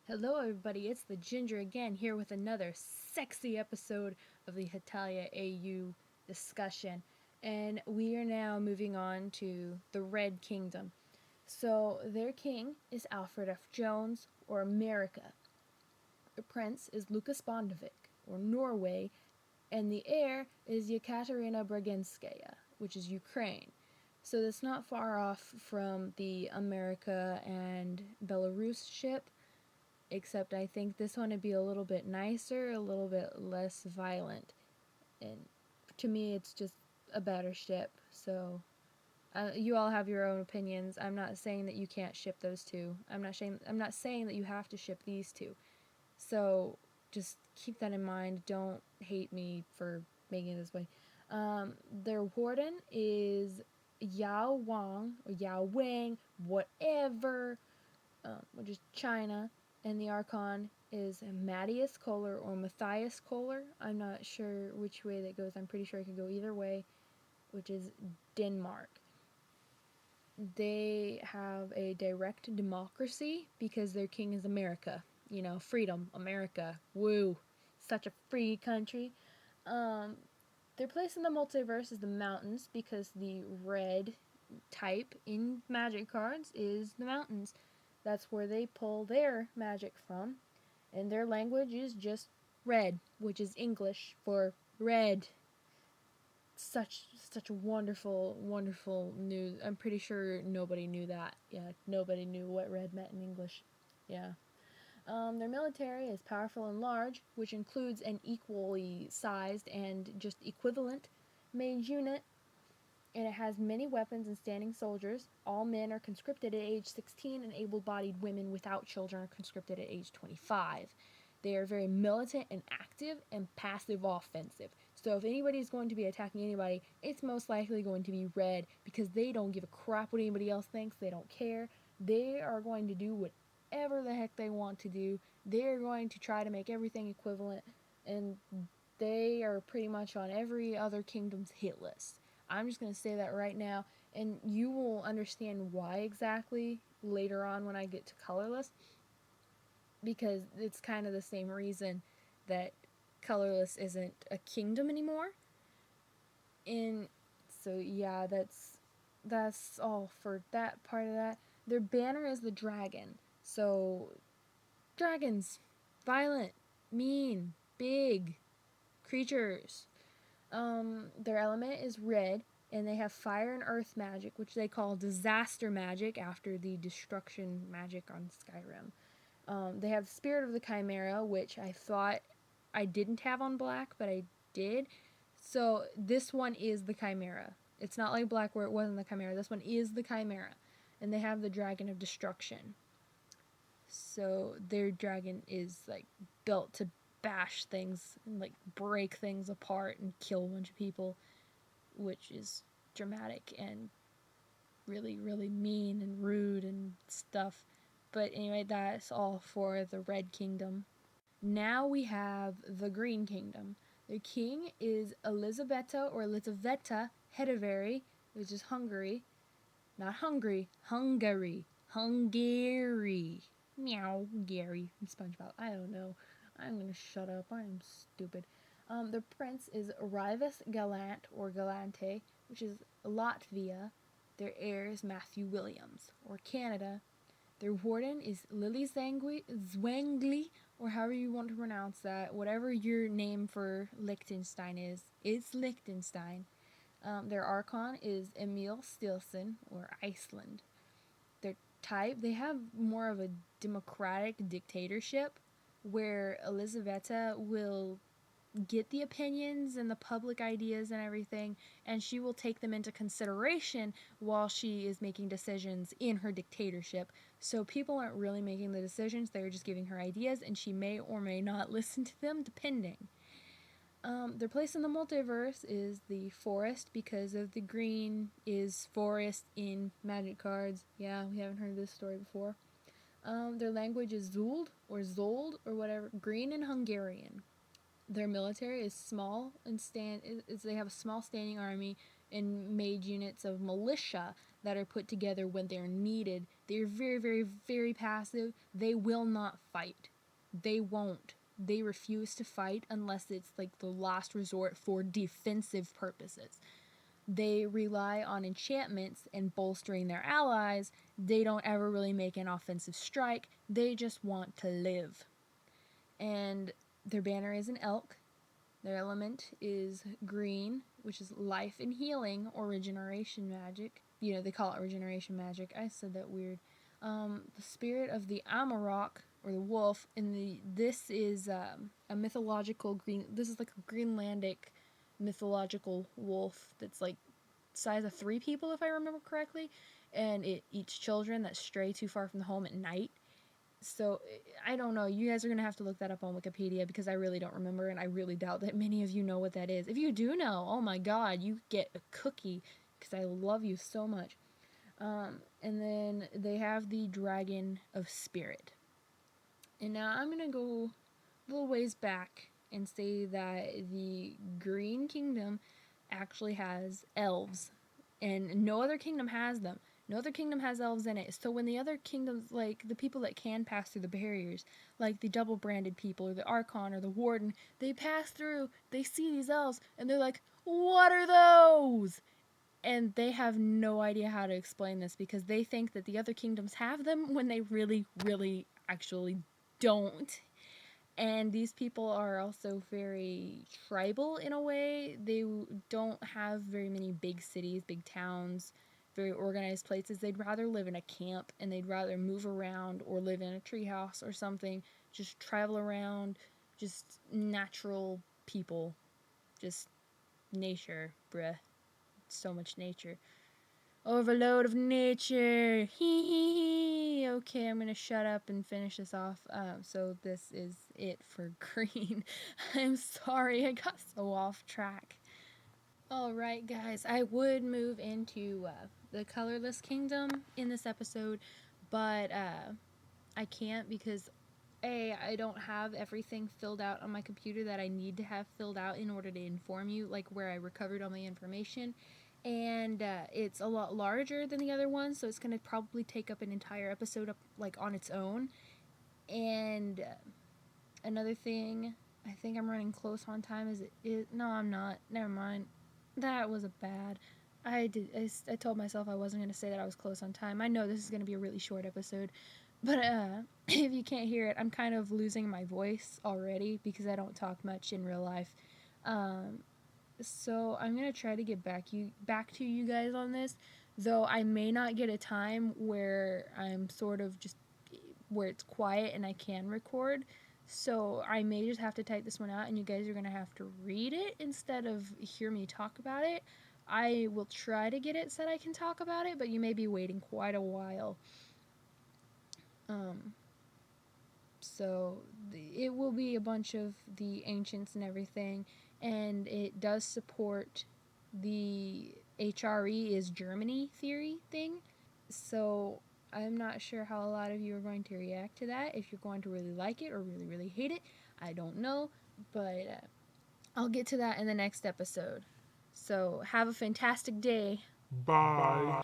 Hello, everybody. It's the Ginger again, here with another sexy episode of the Hetalia AU discussion. And we are now moving on to the Red Kingdom. So, their king is Alfred F. Jones, or America. The prince is Lucas Bondevik, or Norway. And the heir is Yekaterina Braginskaya, which is Ukraine. So, that's not far off from the America and Belarus ship, except I think this one would be a little bit nicer, a little bit less violent. And to me, it's just a better ship. So you all have your own opinions. I'm not saying that you can't ship those two. I'm not saying that you have to ship these two. So just keep that in mind. Don't hate me for making it this way. Their warden is Yao Wang or Yao Wang, whatever, which is China, and the Archon is Matthias Kohler or Matthias Kohler. I'm not sure which way that goes. I'm pretty sure it could go either way, which is Denmark. They have a direct democracy because their king is America. You know, freedom, America, woo, such a free country. Their place in the multiverse is the mountains because the red type in magic cards is the mountains. That's where they pull their magic from. And their language is just red, which is English for red. Such wonderful news. I'm pretty sure nobody knew that. Yeah, nobody knew what red meant in English. Yeah. Their military is powerful and large, which includes an equally sized and just equivalent mage unit, and it has many weapons and standing soldiers. All men are conscripted at age 16, and able-bodied women without children are conscripted at age 25. They are very militant and active and passive offensive. So if anybody is going to be attacking anybody, it's most likely going to be red because they don't give a crap what anybody else thinks. They don't care. They are going to do whatever the heck they want to do. They are going to try to make everything equivalent, and they are pretty much on every other kingdom's hit list. I'm just going to say that right now, and you will understand why exactly later on when I get to colorless, because it's kind of the same reason that colorless isn't a kingdom anymore. And so yeah, that's all for that part of that. Their banner is the dragon. So dragons, violent, mean, big creatures. Their element is red, and they have fire and earth magic, which they call disaster magic after the destruction magic on Skyrim. They have Spirit of the Chimera, which I thought I didn't have on black, but I did. So this one is the Chimera. It's not like black where it wasn't the Chimera. This one is the Chimera. And they have the Dragon of Destruction. So their dragon is like built to bash things and like break things apart and kill a bunch of people, which is dramatic and really mean and rude and stuff. But anyway, that's all for the Red Kingdom. Now we have the Green Kingdom. The king is Elizabeta or Elizaveta Hetavari, which is Hungary. Not Hungary, Hungary. Hungary. Meow, Gary, and SpongeBob. I don't know. I'm gonna shut up. I'm stupid. The prince is Rivas Gallant or Galante, which is Latvia. Their heir is Matthew Williams or Canada. Their warden is Lily Zwengli, or however you want to pronounce that. Whatever your name for Liechtenstein is, it's Liechtenstein. Their archon is Emil Stilson, or Iceland. Their type, they have more of a democratic dictatorship where Elizaveta will get the opinions and the public ideas and everything, and she will take them into consideration while she is making decisions in her dictatorship. So people aren't really making the decisions, they're just giving her ideas, and she may or may not listen to them, depending. Their place in the multiverse is the forest because of the green is forest in magic cards. Yeah, we haven't heard this story before. Their language is Zuld or Zold or whatever, green and Hungarian. Their military is small and they have a small standing army and made units of militia that are put together when they're needed. They're very, very, very passive. They will not fight. They won't. They refuse to fight unless it's like the last resort for defensive purposes. They rely on enchantments and bolstering their allies. They don't ever really make an offensive strike. They just want to live. And their banner is an elk. Their element is green, which is life and healing or regeneration magic. You know, they call it regeneration magic. I said that weird. The spirit of the Amarok, or the wolf, this is a mythological green. This is like a Greenlandic mythological wolf that's like size of 3 people, if I remember correctly, and it eats children that stray too far from the home at night. So I don't know. You guys are gonna have to look that up on Wikipedia because I really don't remember, and I really doubt that many of you know what that is. If you do know, oh my God, you get a cookie because I love you so much. And then they have the Dragon of Spirit. And now I'm gonna go a little ways back and say that the Green Kingdom actually has elves, and no other kingdom has them. No other kingdom has elves in it. So when the other kingdoms, like the people that can pass through the barriers, like the double-branded people or the Archon or the Warden, they pass through, they see these elves, and they're like, what are those? And they have no idea how to explain this because they think that the other kingdoms have them when they really, really actually don't. And these people are also very tribal in a way. They don't have very many big cities, big towns, very organized places. They'd rather live in a camp, and they'd rather move around or live in a treehouse or something. Just travel around, just natural people, just nature, bruh. So much nature. Overload of nature. Hee hee hee. Okay, I'm gonna shut up and finish this off. So this is it for green. I'm sorry, I got so off track. Alright, guys, I would move into the colorless kingdom in this episode, but I can't because I don't have everything filled out on my computer that I need to have filled out in order to inform you, like where I recovered all my information. And it's a lot larger than the other one, so it's going to probably take up an entire episode up, like, on its own. And another thing, I think I'm running close on time. No, I'm not. Never mind. That was a bad. I told myself I wasn't going to say that I was close on time. I know this is going to be a really short episode. But if you can't hear it, I'm kind of losing my voice already because I don't talk much in real life. So I'm going to try to get back to you guys on this, though I may not get a time where I'm sort of just where it's quiet and I can record. So I may just have to type this one out and you guys are going to have to read it instead of hear me talk about it. I will try to get it so that I can talk about it, but you may be waiting quite a while. So it will be a bunch of the ancients and everything, and it does support the HRE is Germany theory thing. So I'm not sure how a lot of you are going to react to that, if you're going to really like it or really, really hate it. I don't know, but I'll get to that in the next episode. So have a fantastic day. Bye.